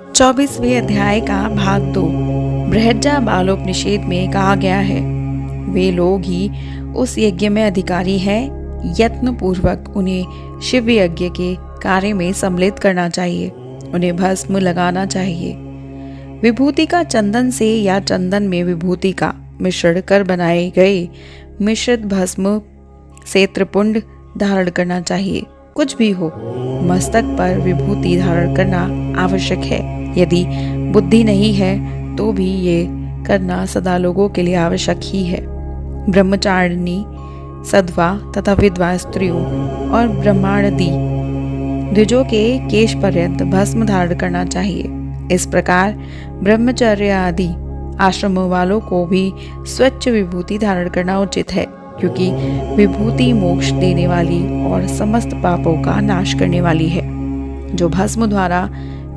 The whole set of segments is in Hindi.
24वें अध्याय का भाग 2 बृहज्जा बालोपनिषद में कहा गया है, वे लोग ही उस यज्ञ में अधिकारी हैं। यत्न पूर्वक उन्हें शिव यज्ञ के कार्य में सम्मिलित करना चाहिए। उन्हें भस्म लगाना चाहिए। विभूति का चंदन से या चंदन में विभूति का मिश्रण कर बनाए गए मिश्रित भस्म से त्रिपुंड धारण करना चाहिए। कुछ भी हो, मस्तक पर विभूति धारण करना आवश्यक है। यदि बुद्धि नहीं है तो भी ये करना सदा लोगों के लिए आवश्यक ही है। ब्रह्मचारिणी, सद्वा तथा विधवा स्त्रियों और ब्रह्मांडी द्विजों के केश पर्यंत भस्म धारण करना चाहिए। इस प्रकार ब्रह्मचर्य आदि आश्रम वालों को भी स्वच्छ विभूति धारण करना उचित है, क्योंकि विभूति मोक्ष देने वाली और समस्त पापों का नाश करने वाली है। जो भस्म द्वारा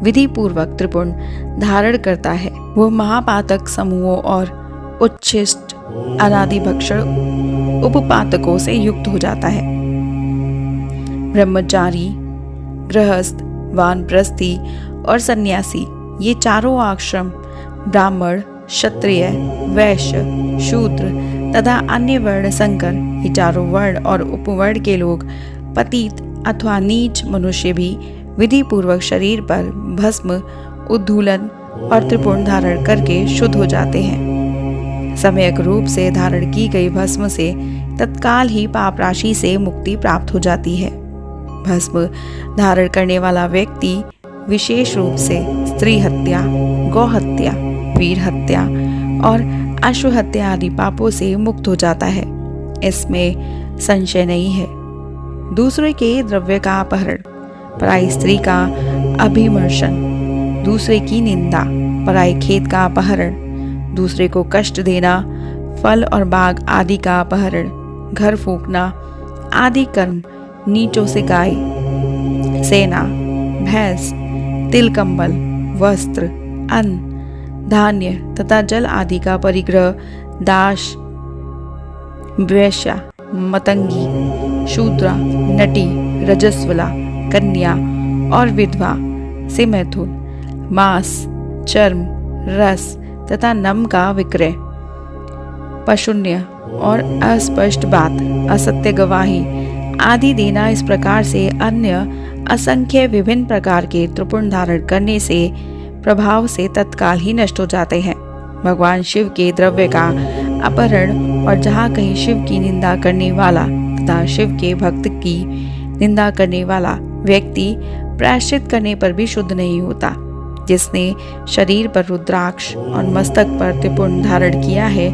विधि पूर्वक त्रिपुंड धारण करता है वह महापातक समूहों और उच्छिष्ट अनादि भक्षण उपपातकों से युक्त हो जाता है। ब्रह्मचारी, गृहस्थ, वानप्रस्थी और सन्यासी, ये चारों आश्रम ब्राह्मण, क्षत्रिय, वैश्य, शूद्र तथा अन्य वर्ण संकर, ये चारों वर्ण और उपवर्ण के लोग, पतित अथवा नीच मनुष्य भी विधि पूर्वक शरीर पर भस्म, उद्धूलन और त्रिपुंड धारण करके शुद्ध हो जाते हैं। सम्यक रूप से धारण की गई भस्म से तत्काल ही पाप राशि से मुक्ति प्राप्त हो जाती है। भस्म धारण करने वाला व्यक्ति विशेष रूप से स्त्री हत्या, गौ हत्या, वीर हत्या और अश्व हत्या आदि पापों से मुक्त हो जाता है, इसमें संशय नहीं है। दूसरे के द्रव्य का अपहरण, पराई स्त्री का अभिमर्शन, दूसरे की निंदा, पराई खेत का अपहरण, दूसरे को कष्ट देना, फल और बाग आदि का अपहरण, घर फूंकना आदि कर्म, नीचों से गाय, सेना, भैंस, तिल कंबल, वस्त्र, अन्न, धान्य तथा जल आदि का परिग्रह, दास, वेश्या, मतंगी, शूद्रा, नटी, रजस्वला, कन्या और विधवा से मैथुन, मांस, चर्म, रस तथा नम का विक्रय, पशुन्य और अस्पष्ट बात, असत्य गवाही आदि देना, इस प्रकार से अन्य असंख्य विभिन्न प्रकार के त्रिपुंड धारण करने से प्रभाव से तत्काल ही नष्ट हो जाते हैं। भगवान शिव के द्रव्य का अपहरण और जहाँ कहीं शिव की निंदा करने वाला तथा शिव के भक्त की निंदा करने वाला व्यक्ति प्रायश्चित करने पर भी शुद्ध नहीं होता। जिसने शरीर पर रुद्राक्ष और मस्तक पर त्रिपुंड धारण किया है,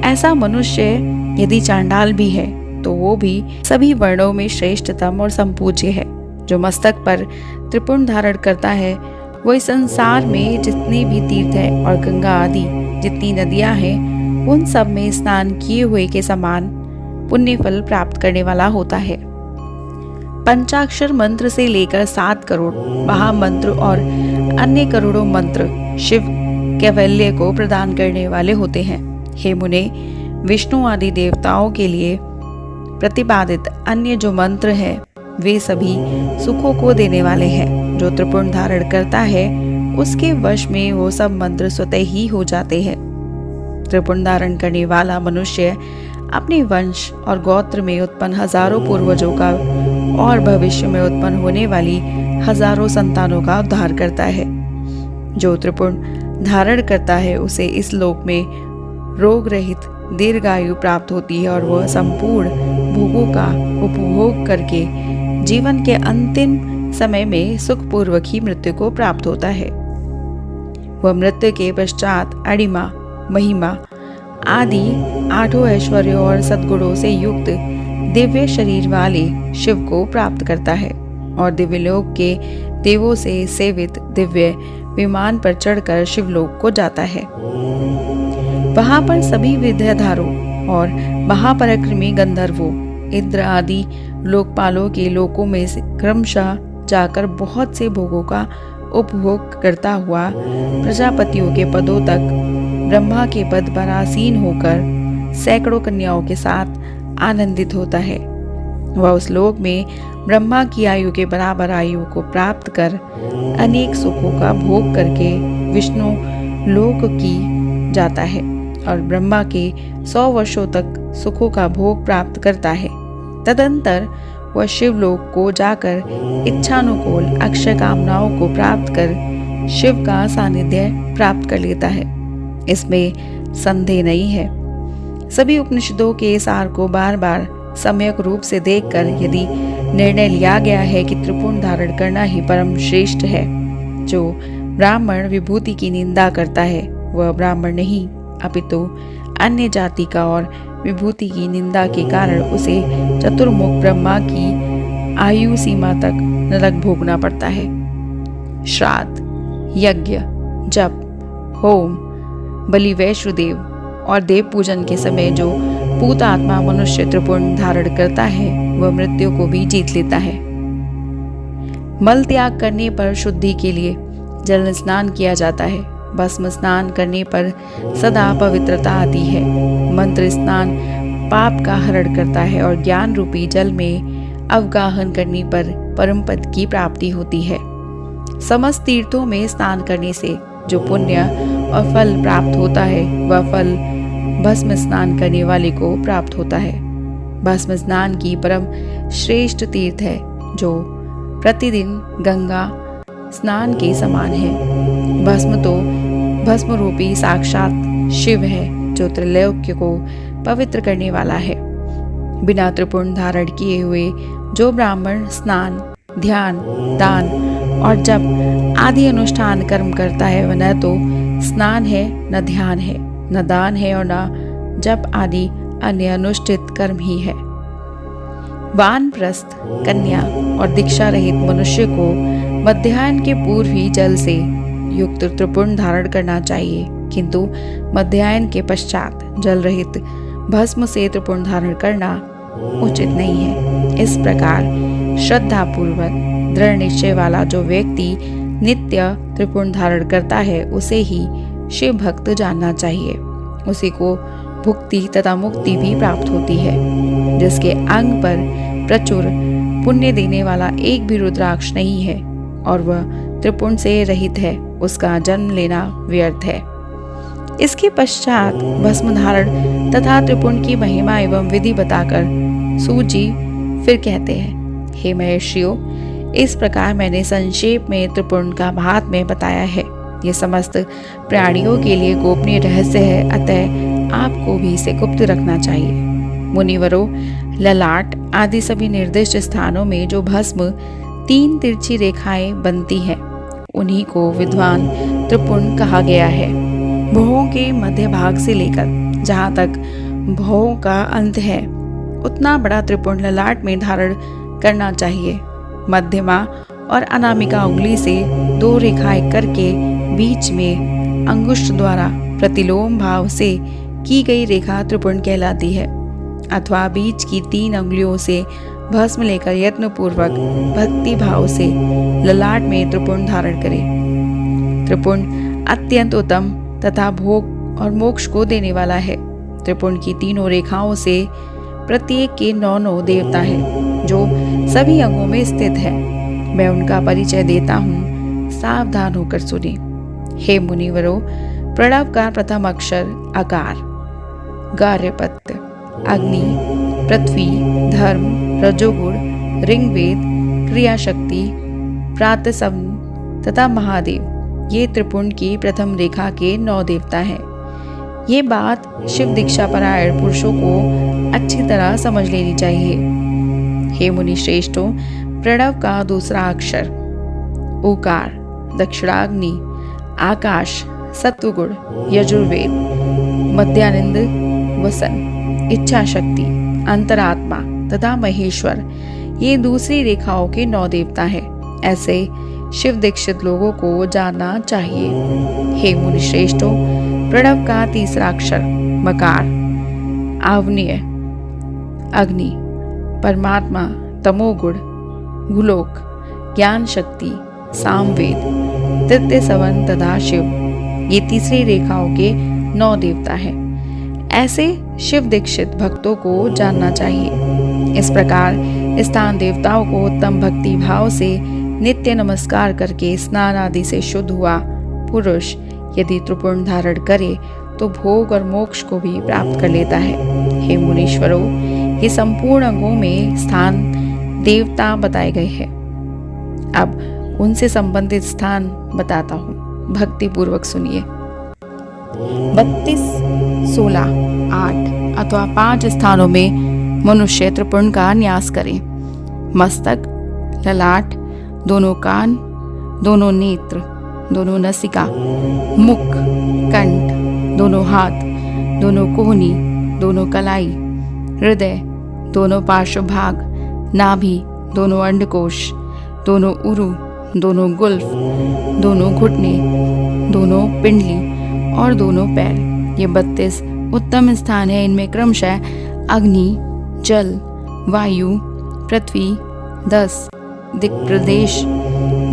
ऐसा मनुष्य यदि चांडाल भी है तो वो भी सभी वर्णों में श्रेष्ठतम और संपूज्य है। जो मस्तक पर त्रिपुंड धारण करता है वो इस संसार में जितने भी तीर्थ है और गंगा आदि जितनी नदियां हैं उन सब में स्नान किए हुए के समान पुण्य फल प्राप्त करने वाला होता है। पंचाक्षर मंत्र से लेकर 7 करोड़ महामंत्र और अन्य करोड़ों मंत्र शिव कैवल्य को प्रदान करने वाले होते हैं। हे मुने, विष्णु आदि देवताओं के लिए प्रतिपादित अन्य जो मंत्र है वे सभी सुखों को देने वाले हैं। जो त्रिपुंड धारण करता है उसके वश में वो सब मंत्र स्वतः ही हो जाते हैं। त्रिपुंड धारण करने वाला मनुष्य अपने वंश और गोत्र में उत्पन्न हजारों पूर्वजों का और भविष्य में उत्पन्न होने वाली हजारों संतानों का उद्धार करता है। जो त्रिपुंड धारण करता है उसे इस लोक में रोग रहित दीर्घायु प्राप्त होती है और वह संपूर्ण भोगों का उपभोग करके जीवन के अंतिम समय में सुखपूर्वक ही मृत्यु को प्राप्त होता है। वह मृत्यु के पश्चात अणिमा, महिमा आदि 8 ऐश्वर्यों और सद्गुणों से युक्त दिव्य शरीर वाले शिव को प्राप्त करता है और दिव्यलोक के देवों से सेवित दिव्य विमान पर चढ़कर शिवलोक को जाता है। वहां पर सभी विद्याधारों और महापराक्रमी गंधर्वों, इंद्र आदि लोकपालों के लोकों में से क्रमशः जाकर बहुत से भोगों का उपभोग करता हुआ प्रजापतियों के पदों तक ब्रह्मा के पद पर आसीन होकर सैकड़ों कन्याओं के साथ आनंदित होता है। वह उस लोक में ब्रह्मा की आयु के बराबर आयु को प्राप्त कर अनेक सुखों का भोग करके विष्णु लोक की जाता है और ब्रह्मा के 100 वर्षों तक सुखों का भोग प्राप्त करता है। तदंतर वह शिवलोक को जाकर इच्छानुकूल अक्षय कामनाओं को प्राप्त कर शिव का सानिध्य प्राप्त कर लेता है। इसमें संदेह नहीं है। सभी उपनिषदों के सार को बार बार सम्यक रूप से देखकर यदि निर्णय लिया गया है कि त्रिपुण धारण करना ही परम श्रेष्ठ है, जो ब्राह्मण विभूति की निंदा करता है वह ब्राह्मण नहीं अपितु अन्य जाति का और विभूति की निंदा के कारण उसे चतुर्मुख ब्रह्मा की आयु सीमा तक नरक भोगना पड़ता है। श्राद्ध, यज्ञ, जप, होम, बलि, वैश्वदेव और देव पूजन के समय जो पूत आत्मा मनुष्य त्रिपुण धारण करता है वह मृत्यु को भी जीत लेता है। मल त्याग करने पर शुद्धि के लिए जल स्नान किया जाता है। भस्म स्नान करने पर सदा पवित्रता आती है। मंत्र स्नान पाप का हरण करता है और ज्ञान रूपी जल में अवगाहन करने पर परम पद की प्राप्ति होती है। समस्त तीर्थों में स्नान करने से जो पुण्य और फल प्राप्त होता है वह फल भस्म स्नान करने वाले को प्राप्त होता है। भस्म स्नान की परम श्रेष्ठ तीर्थ है जो प्रतिदिन गंगा स्नान के समान है। भस्म रूपी साक्षात शिव है जो त्रैलोक्य को पवित्र करने वाला है। बिना त्रिपुण धारण किए हुए जो ब्राह्मण स्नान, ध्यान, दान और जप आदि अनुष्ठान कर्म करता है वह न तो स्नान है, न ध्यान है, न दान है और न जप आदि अन्य अनुष्ठित कर्म ही है। वानप्रस्थ, कन्या और दीक्षा रहित मनुष्य को मध्याह्न के पूर्व ही जल से युक्त त्रिपुण धारण करना चाहिए, किंतु मध्याह्न के पश्चात जल रहित भस्म से त्रिपुण धारण करना उचित नहीं है। इस प्रकार श्रद्धा पूर्वक दृढ़ निश्चय वाला जो व्यक्ति नित्य त्रिपुण धारण करता है उसे ही शिव भक्त जानना चाहिए। उसी को भुक्ति तथा मुक्ति भी प्राप्त होती है। जिसके अंग पर प्रचुर पुण्य देने वाला एक भी रुद्राक्ष नहीं है और वह त्रिपुण से रहित है, उसका जन्म लेना व्यर्थ है। इसके पश्चात भस्म धारण तथा त्रिपुण की महिमा एवं विधि बताकर सूत जी फिर कहते हैं, हे महर्षियों, इस प्रकार मैंने संक्षेप में त्रिपुण का महात्म्य बताया है। ये समस्त प्राणियों के लिए गोपनीय रहस्य है, अतः आपको भी इसे गुप्त रखना चाहिए। मुनिवरों, ललाट आदि सभी निर्दिष्ट स्थानों में जो भस्म 3 तिरछी रेखाएं बनती हैं उन्हीं को विद्वान त्रिपुण कहा गया है। भौहों के मध्य भाग से लेकर जहाँ तक भौहों का अंत है उतना बड़ा त्रिपुण ललाट में धारण करना चाहिए। मध्यमा और अनामिका उंगली से 2 रेखाएं करके बीच में अंगुष्ठ द्वारा प्रतिलोम भाव से की गई रेखा त्रिपुण कहलाती है। अथवा बीच की 3 अंगुलियों से भस्म लेकर यत्न पूर्वक भक्ति भाव से ललाट में त्रिपुण धारण करें। त्रिपुण अत्यंत उत्तम तथा भोग और मोक्ष को देने वाला है। त्रिपुण की 3 रेखाओं से प्रत्येक के 9 देवता है जो सभी अंगों में स्थित है। मैं उनका परिचय देता हूँ, सावधान होकर सुने। हे मुनिवरों, प्रणव का प्रथम अक्षर अकार, गार्हपत्य, अग्नि, पृथ्वी, धर्म, रजोगुण, ऋग्वेद, क्रियाशक्ति, प्रातसवन तथा महादेव ये त्रिपुण की प्रथम रेखा के 9 देवता हैं। ये बात शिव दीक्षा परायण पुरुषों को अच्छी तरह समझ लेनी चाहिए। हे मुनि श्रेष्ठों, प्रणव का दूसरा अक्षर ओकार, दक्षिणाग्नि, आकाश, सत्वगुण, यजुर्वेद, मध्यानंद, वसन, इच्छा शक्ति, अंतरात्मा तथा महेश्वर ये दूसरी रेखाओं के 9 देवता हैं। ऐसे शिव दीक्षित लोगों को जानना चाहिए। हे मुनि श्रेष्ठों, प्रणव का तीसरा अक्षर मकार, आवनीय, अग्नि, परमात्मा, तमोगुण, गुलोक, ज्ञान शक्ति, सामवेद, तृतीय सवन तथा शिव ये तीसरी रेखाओं के 9 देवता हैं। ऐसे शिव दीक्षित भक्तों को जानना चाहिए। इस प्रकार स्थान देवताओं को उत्तम भक्ति भाव से नित्य नमस्कार करके स्नान आदि से शुद्ध हुआ पुरुष यदि त्रिपुण धारण करे तो भोग और मोक्ष को भी प्राप्त कर लेता है। हे मुनीश्वरों, ये संपूर्ण अंगों में स्थान देवता बताए गए हैं। अब उनसे संबंधित स्थान बताता हूँ, भक्ति पूर्वक सुनिए। 32, 16, 8 अथवा 5 स्थानों में मनुष्य त्रिपुण का न्यास करे। मस्तक, ललाट, दोनों कान, दोनों नेत्र, दोनों नसिका, मुख, कंठ, दोनों हाथ, दोनों कोहनी, दोनों कलाई, हृदय, दोनों पार्श्व भाग, नाभि, दोनों अंडकोश, दोनों उरु, दोनों गुल्फ, दोनों घुटने, दोनों पिंडली और दोनों पैर। ये 32 उत्तम स्थान है। इनमें क्रमशः अग्नि, जल, वायु, पृथ्वी, 10 दिक्प्रदेश,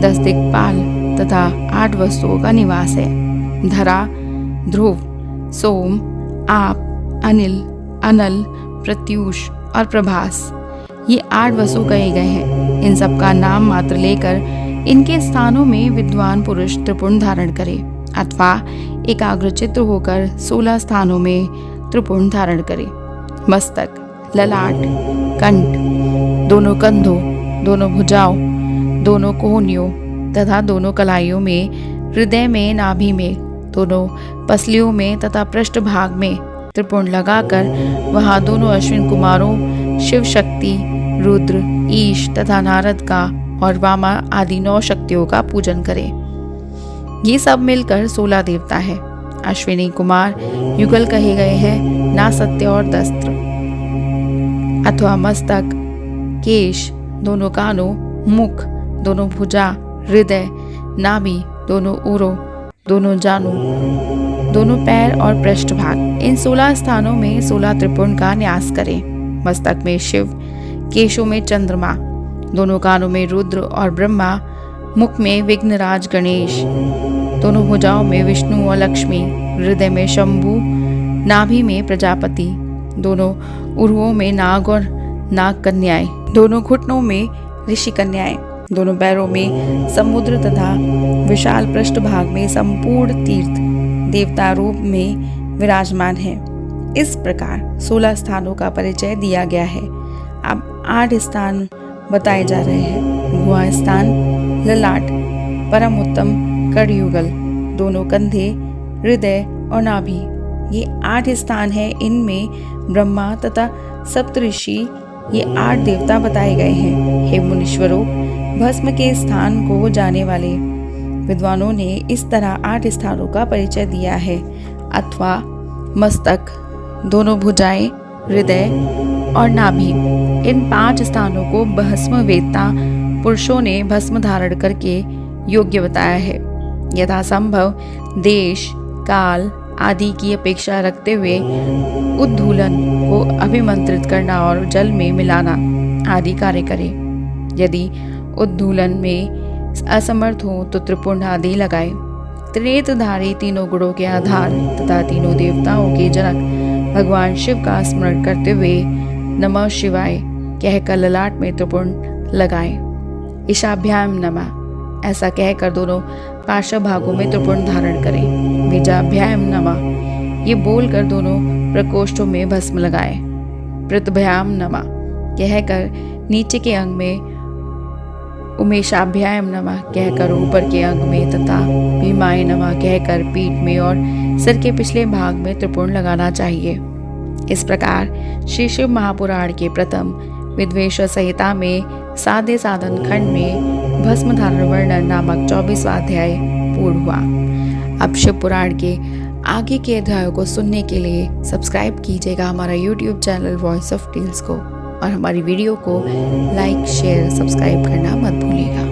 10 दिक्पाल तथा 8 वस्तुओं का निवास है। धरा, ध्रुव, सोम, आप, अनिल, अनल, प्रत्यूष और प्रभास, ये 8 वसु कहे गए हैं। इन सब का नाम मात्र लेकर इनके स्थानों में विद्वान पुरुष त्रिपुण धारण करे अथवा एकाग्रचित्त होकर 16 स्थानों में त्रिपुण धारण करे। मस्तक, ललाट, कंठ, दोनों कंधों, दोनों भुजाओं, दोनों कोहनियों तथा दोनों कलाइयों में, हृदय में, नाभि में, दोनों पसलियों में तथा पृष्ठ भाग में त्रिपुण लगाकर वहाँ दोनों अश्विन कुमारों शिव शक्ति, रुद्र, ईश तथा नारद का और वामा आदि 9 शक्तियों का पूजन करें। ये सब मिलकर 16 देवता है। अश्विनी कुमार युगल कहे गए हैं, नासत्य और दस्त्र अथवा मस्तक, केश, दोनों कानों, मुख, दोनों भुजा, हृदय, नाभि, दोनों उरों, दोनों जानू, दोनों पैर और पृष्ठभाग। इन 16 स्थानों में 16 त्रिपुण का न्यास करें। मस्तक में शिव, केशों में चंद्रमा, दोनों कानों में रुद्र और ब्रह्मा, मुख में विघ्नराज गणेश, दोनों भुजाओं में विष्णु और लक्ष्मी, हृदय में शंभु, नाभि में प्रजापति, दोनों उरुओं में नाग और नाग कन्याएं, दोनों घुटनों में ऋषि कन्याएं, दोनों पैरों में समुद्र तथा विशाल पृष्ठभाग में संपूर्ण तीर्थ देवता रूप में विराजमान है। इस प्रकार 16 स्थानों का परिचय दिया गया है। अब 8 स्थान बताए जा रहे हैं। गुहा स्थान, ललाट, परम उत्तम कड़युगल, दोनों कंधे, हृदय और नाभि, ये 8 स्थान है। इनमें ब्रह्मा तथा सप्तऋषि, ये 8 देवता बताए गए हैं। हे मुनीश्वरों, भस्म के स्थान को जाने वाले विद्वानों ने इस तरह 8 स्थानों का परिचय दिया है। अथवा मस्तक, दोनों भुजाएं, हृदय और नाभि, इन 5 स्थानों को भस्म वेत्ता पुरुषों ने भस्म धारण करके योग्य बताया है। यथासंभव देश, काल आदि की अपेक्षा रखते हुए उद्धूलन को अभिमंत्रित करना और जल में मिलाना आदि कार्य करे। यदि उद्धूलन में असमर्थ हो तो त्रिपुण आदि लगाए। त्रिनेत्रधारी तीनों गुणों के आधार तथा तीनों देवताओं के जनक भगवान शिव का स्मरण करते हुए नमः शिवाय कहकर ललाट में त्रिपुण लगाए। ईशाभ्याम नमः ऐसा कहकर दोनों पार्श्व भागों में त्रिपुण धारण करें। बीजाभ्याम नमः ये बोलकर दोनों प्रकोष्ठों में भस्म लगाए। पृथभ्याम नमः कहकर नीचे के अंग में, उमेशाभ्याम नमः कहकर ऊपर के अंग में तथा भीमाय नमः कहकर पीठ में और सिर के पिछले भाग में त्रिपुण लगाना चाहिए। इस प्रकार श्री शिव महापुराण के प्रथम विद्वेष संहिता में साधे साधन खंड में भस्म धारण वर्णन नामक 24वां अध्याय पूर्ण हुआ। अब शिव पुराण के आगे के अध्यायों को सुनने के लिए सब्सक्राइब कीजिएगा हमारा YouTube channel voice of tales को, और हमारी वीडियो को लाइक, शेयर, सब्सक्राइब करना मत भूलिएगा।